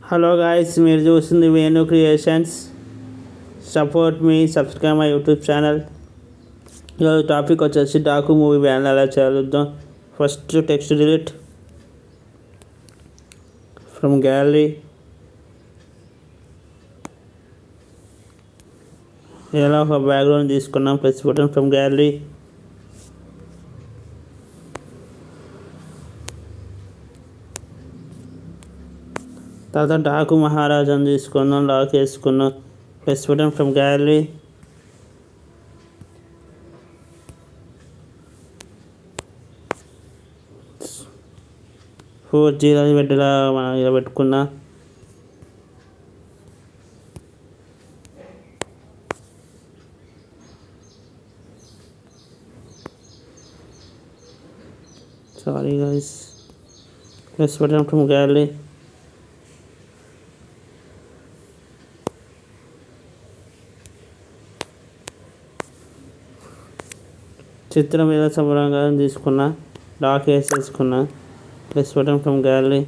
Hello guys, మీరు చూస్తుంది Venu creations. Support me, subscribe my YouTube channel. ఈరోజు టాపిక్ వచ్చేసి డాకు మూవీ బ్యాన్ ఎలా చేద్దాం. First text delete from gallery. ఇలా ఒక బ్యాక్గ్రౌండ్ తీసుకున్నాం. Press button from gallery. తర్వాత డాకు మహారాజాని తీసుకున్నాం, లాక్ వేసుకున్నాం. Press button from gallery. Four zero పెట్టేలా మనం ఇలా పెట్టుకున్నా. Sorry guys. Press button from gallery. చిత్రం మీద సమరంగా తీసుకున్నా, లాక్ వేసేసుకున్నా. Press button from gallery.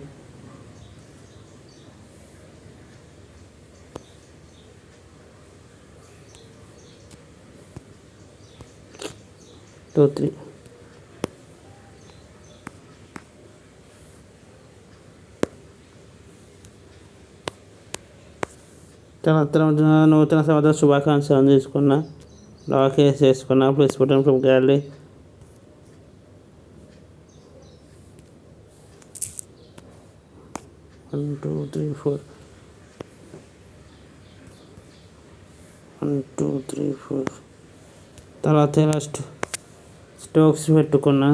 Two three నూతన సంవత్సర శుభాకాంక్షలు తీసుకున్నా, లాక్ వేసేసుకున్నా. Press button from gallery. One two three four తర్వాత ఇలా స్టోక్స్ పెట్టుకున్నా.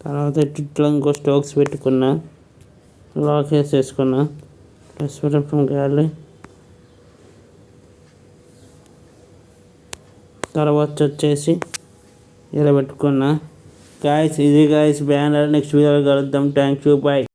తర్వాత ఇట్లా ఇంకో స్టోక్స్ పెట్టుకున్నా, లాక్ వేసేసుకున్నా. Press button from gallery. తర్వాత వచ్చేసి ఇలా పెట్టుకున్నా. గాయస్, ఇది గాయస్ బ్యానర్. నెక్స్ట్ వీడియోలో కలుద్దాం. Thank you, bye.